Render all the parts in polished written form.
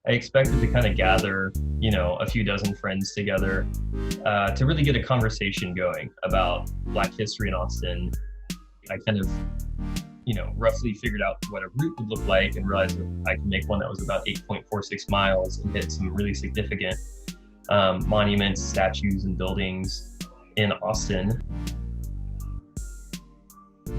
I expected to kind of gather, a few dozen friends together to really get a conversation going about Black history in Austin. I kind of, roughly figured out what a route would look like and realized that I could make one that was about 8.46 miles and hit some really significant monuments, statues, and buildings in Austin.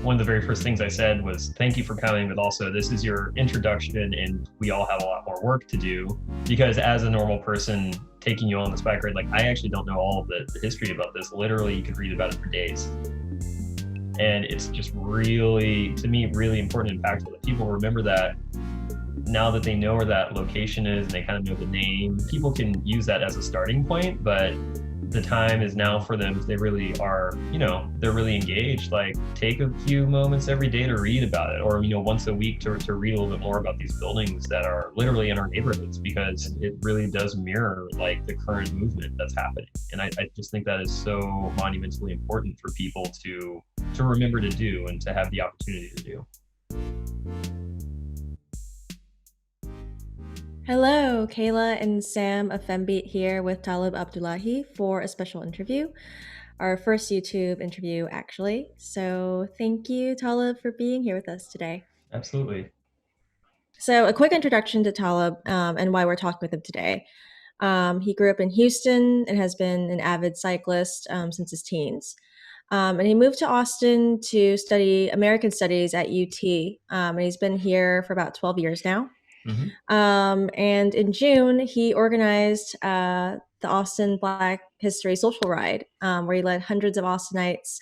One of the very first things I said was, thank you for coming, but also this is your introduction and we all have a lot more work to do. Because as a normal person taking you on this bike ride, I actually don't know all of the history about this. Literally, you could read about it for days. And it's just really, to me, really important and impactful that people remember that now that they know where that location is and they kind of know the name. People can use that as a starting point, but the time is now for them. If they really are, they're really engaged, take a few moments every day to read about it, or, once a week to read a little bit more about these buildings that are literally in our neighborhoods, because it really does mirror the current movement that's happening. And I just think that is so monumentally important for people to remember to do and to have the opportunity to do. Hello, Kayla and Sam of FemBeat here with Talib Abdullahi for a special interview. Our first YouTube interview, actually. So thank you, Talib, for being here with us today. Absolutely. So a quick introduction to Talib and why we're talking with him today. He grew up in Houston and has been an avid cyclist since his teens. And he moved to Austin to study American Studies at UT. And he's been here for about 12 years now. Mm-hmm. And in June, he organized the Austin Black History Social Ride, where he led hundreds of Austinites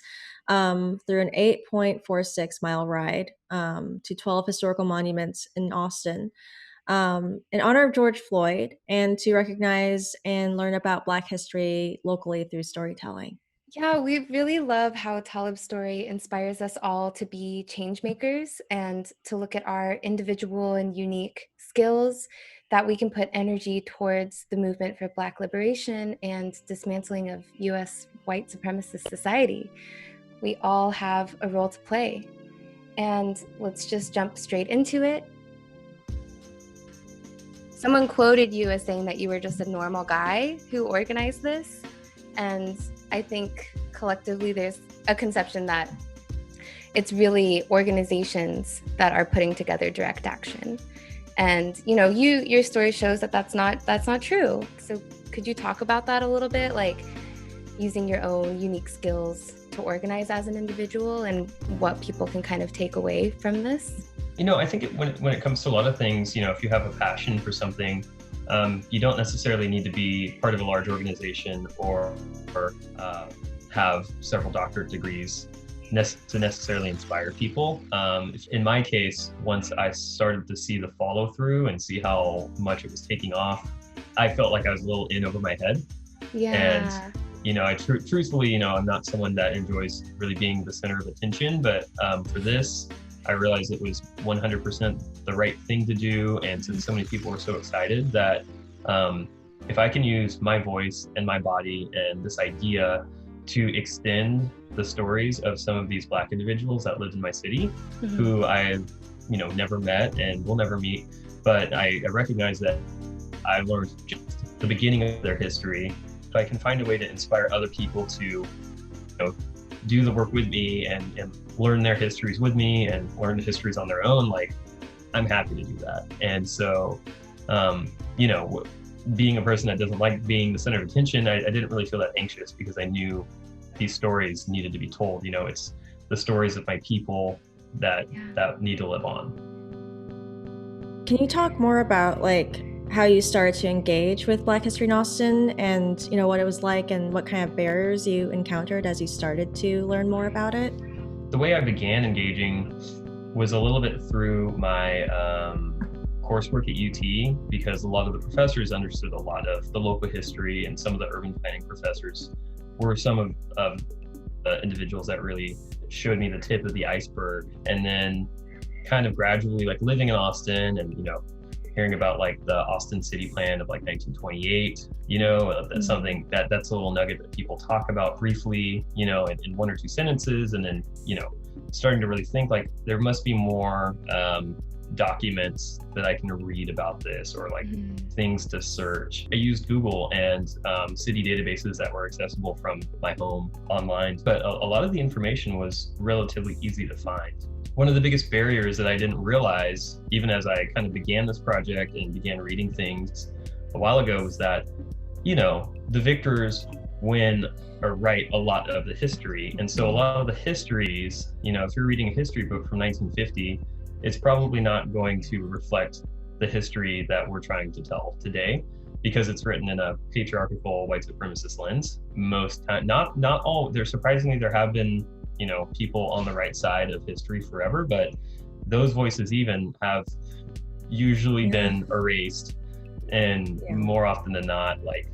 through an 8.46 mile ride to 12 historical monuments in Austin in honor of George Floyd, and to recognize and learn about Black history locally through storytelling. Yeah, we really love how Talib's story inspires us all to be change makers and to look at our individual and unique skills that we can put energy towards the movement for Black liberation and dismantling of US white supremacist society. We all have a role to play. And let's just jump straight into it. Someone quoted you as saying that you were just a normal guy who organized this. And I think collectively there's a conception that it's really organizations that are putting together direct action. And your story shows that that's not true. So could you talk about that a little bit, using your own unique skills to organize as an individual and what people can kind of take away from this? I think when it comes to a lot of things, if you have a passion for something, you don't necessarily need to be part of a large organization or have several doctorate degrees to necessarily inspire people. In my case, once I started to see the follow through and see how much it was taking off, I felt like I was a little in over my head. Yeah. And I truthfully, I'm not someone that enjoys really being the center of attention, but for this, I realized it was 100% the right thing to do. And since so many people were so excited that if I can use my voice and my body and this idea to extend the stories of some of these Black individuals that lived in my city, mm-hmm. who I've, never met and will never meet, but I recognize that I learned just the beginning of their history. If I can find a way to inspire other people to, do the work with me and learn their histories with me and learn the histories on their own, I'm happy to do that. And so, being a person that doesn't like being the center of attention, I didn't really feel that anxious because I knew these stories needed to be told. It's the stories of my people that need to live on. Can you talk more about how you started to engage with Black history in Austin and what it was like and what kind of barriers you encountered as you started to learn more about it? The way I began engaging was a little bit through my coursework at UT, because a lot of the professors understood a lot of the local history, and some of the urban planning professors were some of the individuals that really showed me the tip of the iceberg. And then kind of gradually living in Austin and hearing about the Austin city plan of 1928, that's something that's a little nugget that people talk about briefly, in one or two sentences, and then starting to really think there must be more documents that I can read about this, or like things to search. I used Google and city databases that were accessible from my home online, but a lot of the information was relatively easy to find. One of the biggest barriers that I didn't realize, even as I kind of began this project and began reading things a while ago, was that, you know, the victors win or write a lot of the history. And so a lot of the histories, you know, if you're reading a history book from 1950, it's probably not going to reflect the history that we're trying to tell today, because it's written in a patriarchal white supremacist lens. Most time, not all, surprisingly, there have been, you know, people on the right side of history forever, but those voices even have usually been erased. And more often than not, like,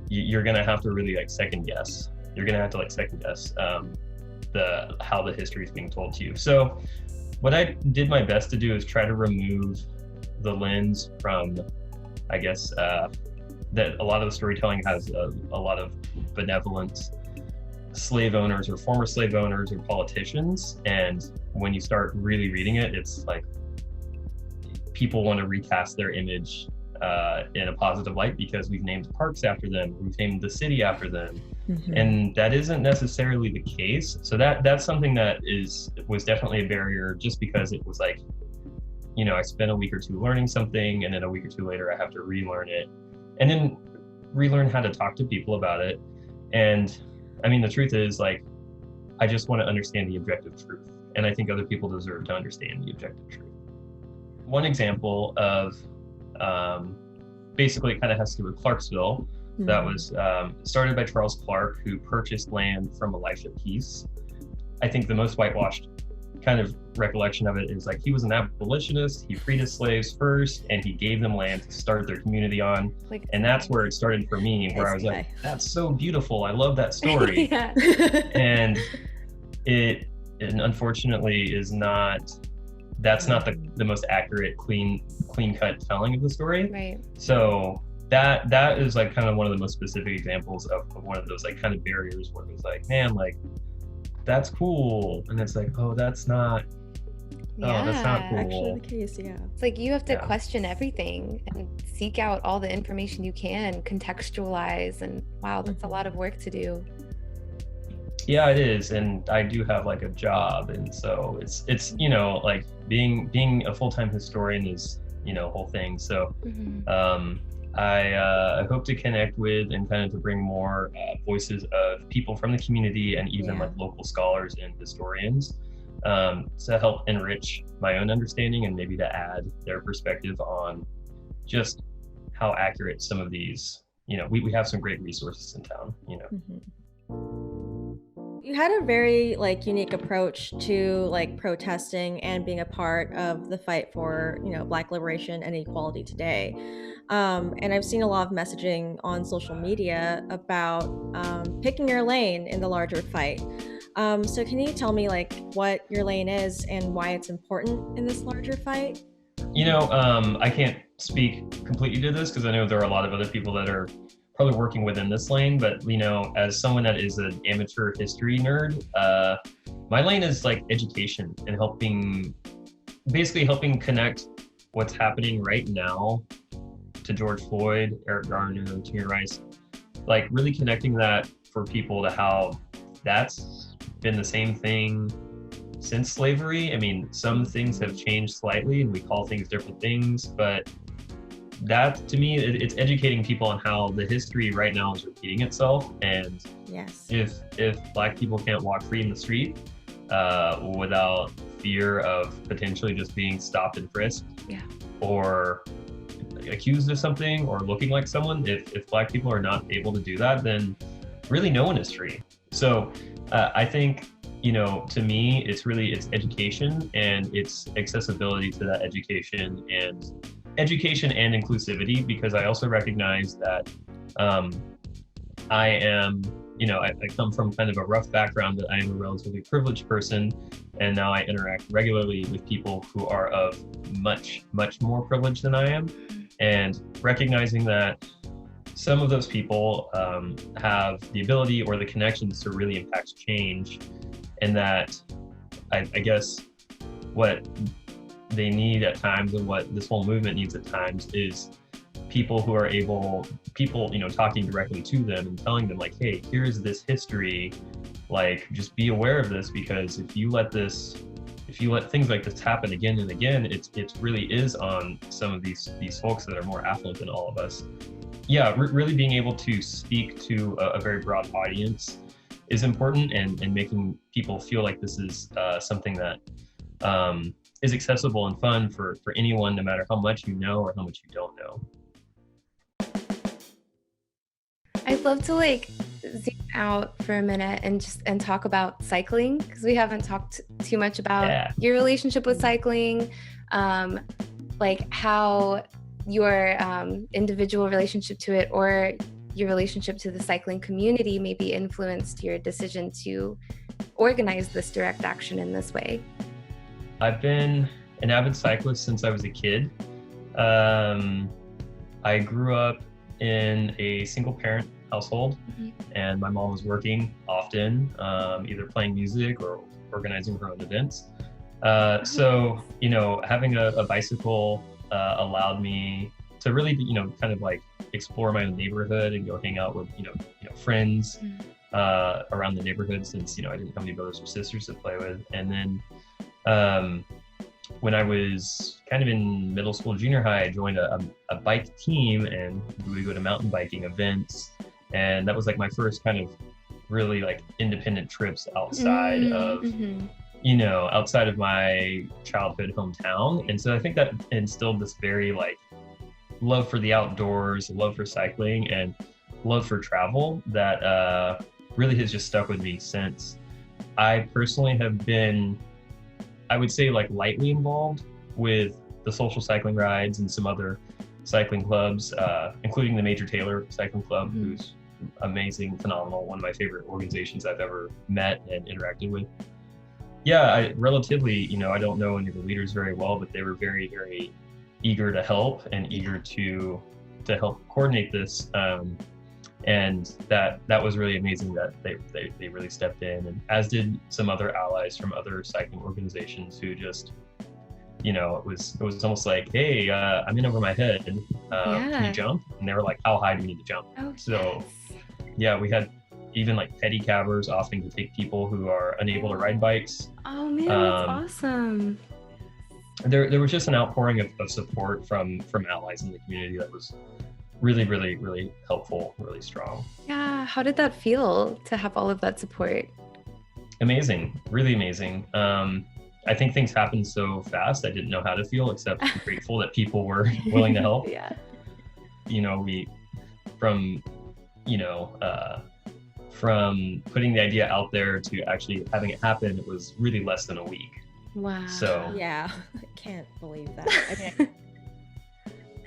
you're gonna have to really like second guess. You're gonna have to like second guess how the history is being told to you. So what I did my best to do is try to remove the lens from, I guess, that a lot of the storytelling has a lot of benevolent slave owners or former slave owners or politicians. And when you start really reading it, it's like people want to recast their image in a positive light because we've named parks after them, we've named the city after them, and that isn't necessarily the case. So that's something that was definitely a barrier, just because it was like, you know, I spent a week or two learning something, and then a week or two later I have to relearn it, and then relearn how to talk to people about it. And I mean, the truth is, like, I just want to understand the objective truth, and I think other people deserve to understand the objective truth. One example of basically it kind of has to do with Clarksville. That was started by Charles Clark, who purchased land from Elisha Peace. I think the most whitewashed kind of recollection of it is like he was an abolitionist, he freed his slaves first, and he gave them land to start their community on. And that's where it started for me, where I was like, that's so beautiful, I love that story. And it unfortunately is not, that's not the most accurate, clean cut telling of the story. Right. So that is like kind of one of the most specific examples of one of those like kind of barriers where it was like, man, like, that's cool, and it's like, oh, that's not cool. Actually the case, It's like you have to question everything and seek out all the information you can, contextualize, and wow, that's a lot of work to do. Yeah, it is. And I do have like a job, and so it's you know, like being a full-time historian is, you know, a whole thing. So I hope to connect with and kind of to bring more voices of people from the community, and even like local scholars and historians, to help enrich my own understanding, and maybe to add their perspective on just how accurate some of these, you know, we have some great resources in town, you know. You had a very like unique approach to like protesting and being a part of the fight for, you know, Black liberation and equality today. And I've seen a lot of messaging on social media about picking your lane in the larger fight. So can you tell me like what your lane is and why it's important in this larger fight? You know, I can't speak completely to this because I know there are a lot of other people that are probably working within this lane, but you know, as someone that is an amateur history nerd, my lane is like education and basically helping connect what's happening right now to George Floyd, Eric Garner, Tamir Rice, like really connecting that for people to how that's been the same thing since slavery. I mean, some things have changed slightly and we call things different things, but that to me, it's educating people on how the history right now is repeating itself. And if Black people can't walk free in the street without fear of potentially just being stopped and frisked, or accused of something or looking like someone, if Black people are not able to do that, then really no one is free. So I think, you know, to me, it's education and it's accessibility to that education and inclusivity, because I also recognize that I am, you know, I come from kind of a rough background, that I am a relatively privileged person, and now I interact regularly with people who are of much, much more privilege than I am, and recognizing that some of those people have the ability or the connections to really impact change, and that I guess what they need at times, and what this whole movement needs at times, is people who are people, you know, talking directly to them and telling them like, hey, here's this history, like just be aware of this, because if you let things like this happen again and again, it really is on some of these folks that are more affluent than all of us. Yeah, really being able to speak to a very broad audience is important, and making people feel like this is something that is accessible and fun for anyone, no matter how much you know or how much you don't know. I'd love to like zoom out for a minute and talk about cycling, because we haven't talked too much about your relationship with cycling, like how your individual relationship to it or your relationship to the cycling community maybe influenced your decision to organize this direct action in this way. I've been an avid cyclist since I was a kid. I grew up in a single parent household, and my mom was working often, either playing music or organizing her own events. So, you know, having a bicycle allowed me to really, you know, kind of like explore my own neighborhood and go hang out with, you know, friends around the neighborhood, since, you know, I didn't have any brothers or sisters to play with. And then when I was kind of in middle school, junior high, I joined a bike team, and we would go to mountain biking events. And that was like my first kind of really like independent trips outside of, you know, outside of my childhood hometown. And so I think that instilled this very like love for the outdoors, love for cycling, and love for travel that really has just stuck with me since. I personally have been, I would say, like lightly involved with the social cycling rides and some other cycling clubs, including the Major Taylor Cycling Club, who's amazing, phenomenal, one of my favorite organizations I've ever met and interacted with. Yeah, I relatively, you know, I don't know any of the leaders very well, but they were very, very eager to help and eager to help coordinate this. And that was really amazing that they really stepped in, and as did some other allies from other cycling organizations who just, you know, it was almost like, hey, I'm in over my head, can you jump? And they were like, how high do we need to jump? So yeah, we had even like pedicabbers offering to take people who are unable to ride bikes. Oh man, that's awesome. There was just an outpouring of support from allies in the community that was really, really, really helpful, really strong. Yeah, how did that feel to have all of that support? Amazing, really amazing. I think things happened so fast, I didn't know how to feel, except grateful that people were willing to help. Yeah. You know, from putting the idea out there to actually having it happen, it was really less than a week. Wow. So yeah, I can't believe that. I mean,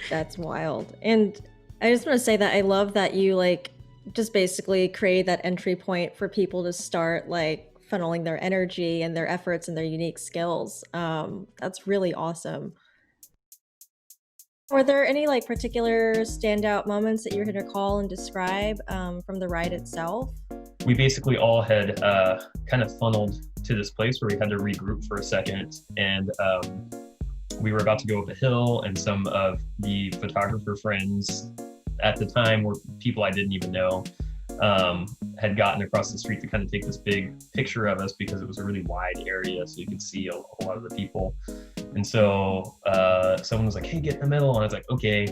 that's wild. And I just want to say that I love that you like just basically create that entry point for people to start like funneling their energy and their efforts and their unique skills. That's really awesome. Were there any like particular standout moments that you can recall and describe from the ride itself? We basically all had kind of funneled to this place where we had to regroup for a second, and we were about to go up a hill, and some of the photographer friends at the time were people I didn't even know, had gotten across the street to kind of take this big picture of us because it was a really wide area, so you could see a lot of the people. And so someone was like, hey, get in the middle, and I was like, okay.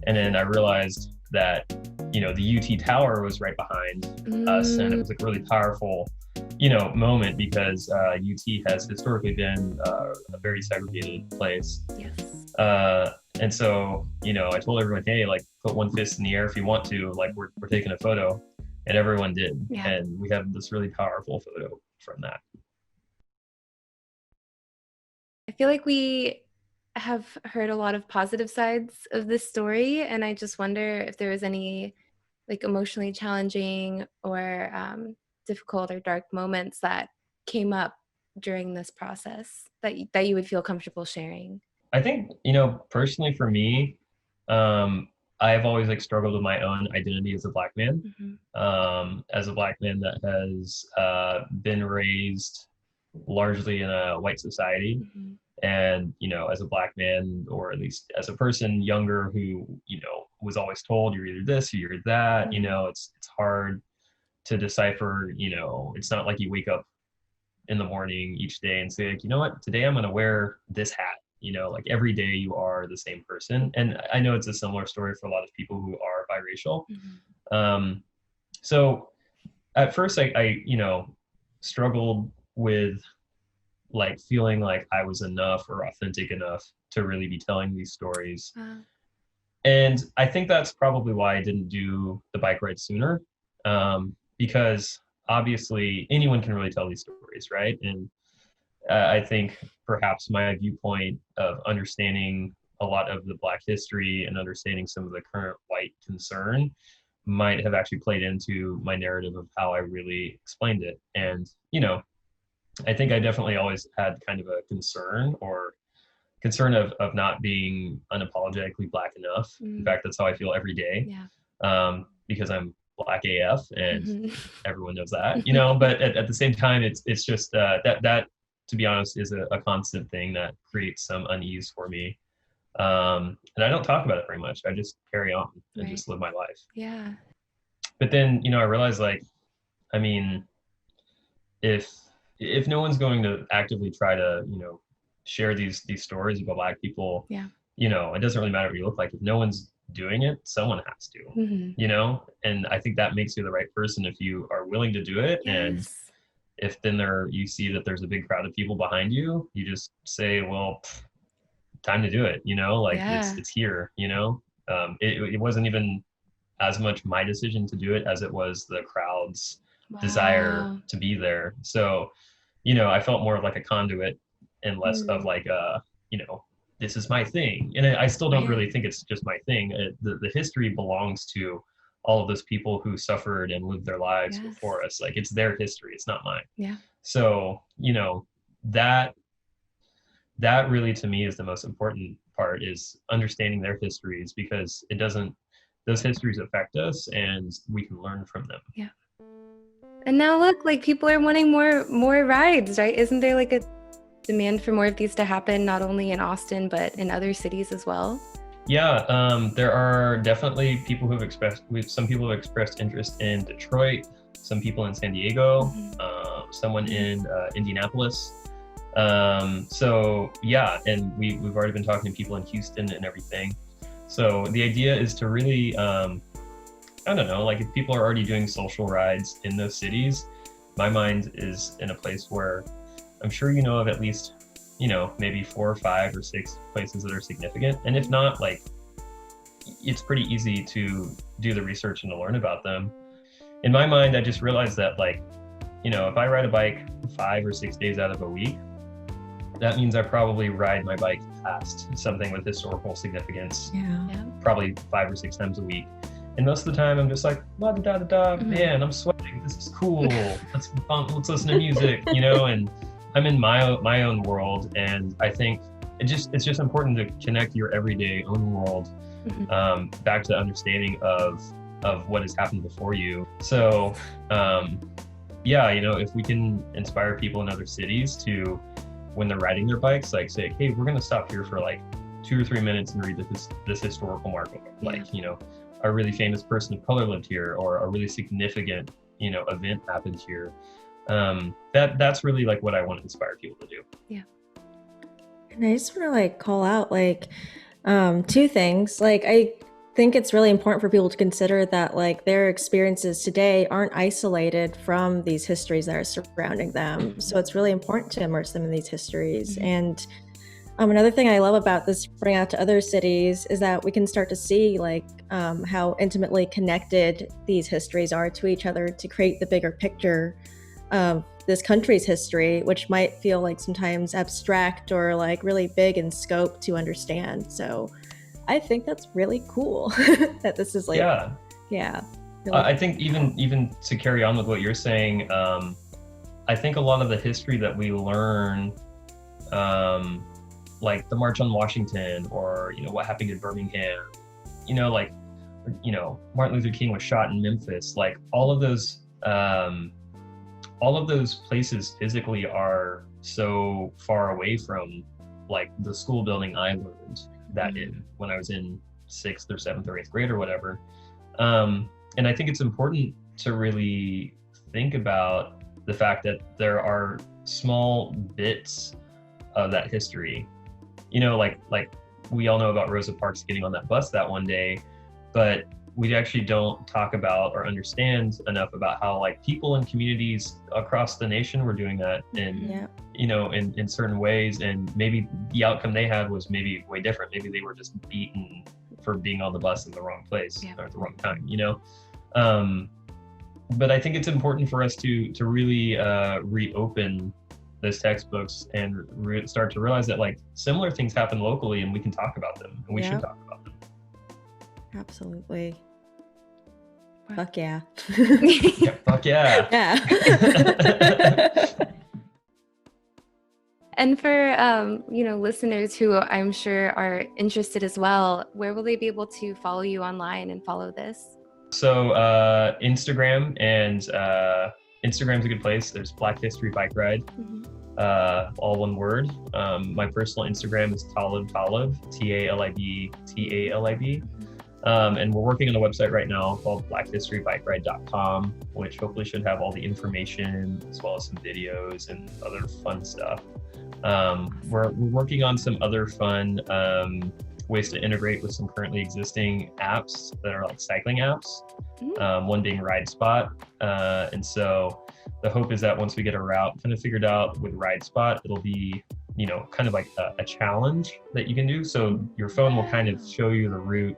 And then I realized that, you know, the UT Tower was right behind us, and it was like a really powerful, you know, moment because UT has historically been a very segregated place. Yes. And so, you know, I told everyone, hey, like put one fist in the air if you want to, like we're taking a photo, and everyone did. Yeah. And we have this really powerful photo from that. I feel like we have heard a lot of positive sides of this story, and I just wonder if there was any like emotionally challenging or difficult or dark moments that came up during this process that you would feel comfortable sharing. I think, you know, personally for me, I've always like struggled with my own identity as a Black man, as a Black man that has been raised largely in a white society. And, as a Black man, or at least as a person younger who, was always told you're either this or you're that, it's hard to decipher. It's not like you wake up in the morning each day and say, like, you know what, today I'm going to wear this hat. Like every day you are the same person. And I know it's a similar story for a lot of people who are biracial. So at first I struggled with like feeling like I was enough or authentic enough to really be telling these stories. And I think that's probably why I didn't do the bike ride sooner, because obviously anyone can really tell these stories, right? And I think perhaps my viewpoint of understanding a lot of the Black history and understanding some of the current white concern might have actually played into my narrative of how I really explained it. And, I think I definitely always had kind of a concern of not being unapologetically Black enough. In fact, that's how I feel every day. Because I'm Black AF and everyone knows that, but at the same time, it's just that to be honest is a constant thing that creates some unease for me. And I don't talk about it very much. I just carry on and just live my life. Yeah. But then, I realized, like, I mean, if no one's going to actively try to, share these stories about Black people, it doesn't really matter what you look like. If no one's doing it, someone has to, and I think that makes you the right person if you are willing to do it. And if then you see that there's a big crowd of people behind you, you just say, well, time to do it, it's here, it wasn't even as much my decision to do it as it was the crowd's desire to be there. So, I felt more of like a conduit and less of like this is my thing. And I still don't really think it's just my thing. The history belongs to all of those people who suffered and lived their lives before us. Like, it's their history, it's not mine. So, that really to me is the most important part, is understanding their histories, because those histories affect us and we can learn from them. And now look, like, people are wanting more rides, right? Isn't there like a demand for more of these to happen, not only in Austin, but in other cities as well? There are definitely people some people have expressed interest in Detroit, some people in San Diego, someone in Indianapolis. So yeah, and we've already been talking to people in Houston and everything. So the idea is to really, I don't know, like, if people are already doing social rides in those cities, my mind is in a place where I'm sure of at least, maybe 4 or 5 or 6 places that are significant. And if not, like, it's pretty easy to do the research and to learn about them. In my mind, I just realized that, like, if I ride a bike 5 or 6 days out of a week, that means I probably ride my bike past something with historical significance, probably 5 or 6 times a week. And most of the time I'm just like, man, I'm sweating, this is cool, let's listen to music, and I'm in my own world. And I think it's just important to connect your everyday own world back to understanding of what has happened before you. So if we can inspire people in other cities to, when they're riding their bikes, like, say, hey, we're gonna stop here for like 2 or 3 minutes and read this historical marker, like, a really famous person of color lived here, or a really significant event happened here. That's really like what I want to inspire people to do. And I just want to like call out like 2 things. Like, I think it's really important for people to consider that like their experiences today aren't isolated from these histories that are surrounding them. So it's really important to immerse them in these histories. And another thing I love about this spreading out to other cities is that we can start to see like how intimately connected these histories are to each other to create the bigger picture of this country's history, which might feel like sometimes abstract or like really big in scope to understand. So I think that's really cool that this is like, really I think even to carry on with what you're saying, I think a lot of the history that we learn, like the March on Washington, or what happened in Birmingham, like Martin Luther King was shot in Memphis, like all of those places physically are so far away from like the school building I learned that in when I was in 6th or 7th or 8th grade or whatever. And I think it's important to really think about the fact that there are small bits of that history. You know, like we all know about Rosa Parks getting on that bus that one day, but we actually don't talk about or understand enough about how like people in communities across the nation were doing that in you know, in certain ways, and maybe the outcome they had was maybe way different. Maybe they were just beaten for being on the bus in the wrong place or at the wrong time, you know. But I think it's important for us to really reopen those textbooks and start to realize that like similar things happen locally, and we can talk about them, and we should talk about them. Absolutely. Fuck yeah. Yeah, fuck yeah. Yeah. And for you know, listeners who I'm sure are interested as well, where will they be able to follow you online and follow this? So Instagram, and Instagram's a good place. There's Black History Bike Ride, all one word. My personal Instagram is Talib, Talib, Talib. And we're working on a website right now called blackhistorybikeRide.com, which hopefully should have all the information as well as some videos and other fun stuff. We're working on some other fun ways to integrate with some currently existing apps that are like cycling apps, one being RideSpot. And so the hope is that once we get a route kind of figured out with RideSpot, it'll be, you know, kind of like a challenge that you can do. So your phone will kind of show you the route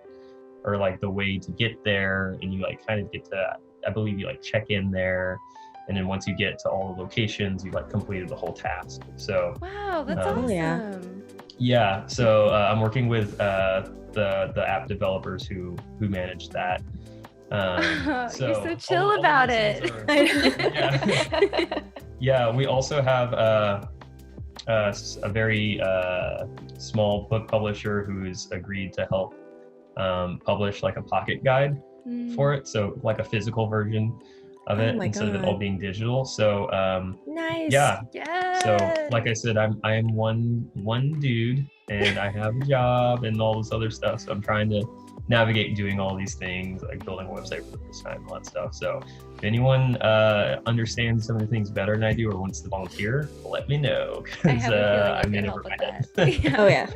or like the way to get there, and you like kind of get to, I believe you like check in there, and then once you get to all the locations, you like completed the whole task. So wow, that's awesome. Yeah, so I'm working with the app developers who manage that. So you're so chill about it. Yeah, we also have a very small book publisher who's agreed to help publish like a pocket guide for it, so like a physical version of it instead of it all being digital. So nice. Yeah. So like I said, I am one dude, and I have a job and all this other stuff, so I'm trying to navigate doing all these things, like building a website for the first time, all that stuff. So if anyone understands some of the things better than I do or wants to volunteer, let me know, because I'm in over my head. Oh yeah.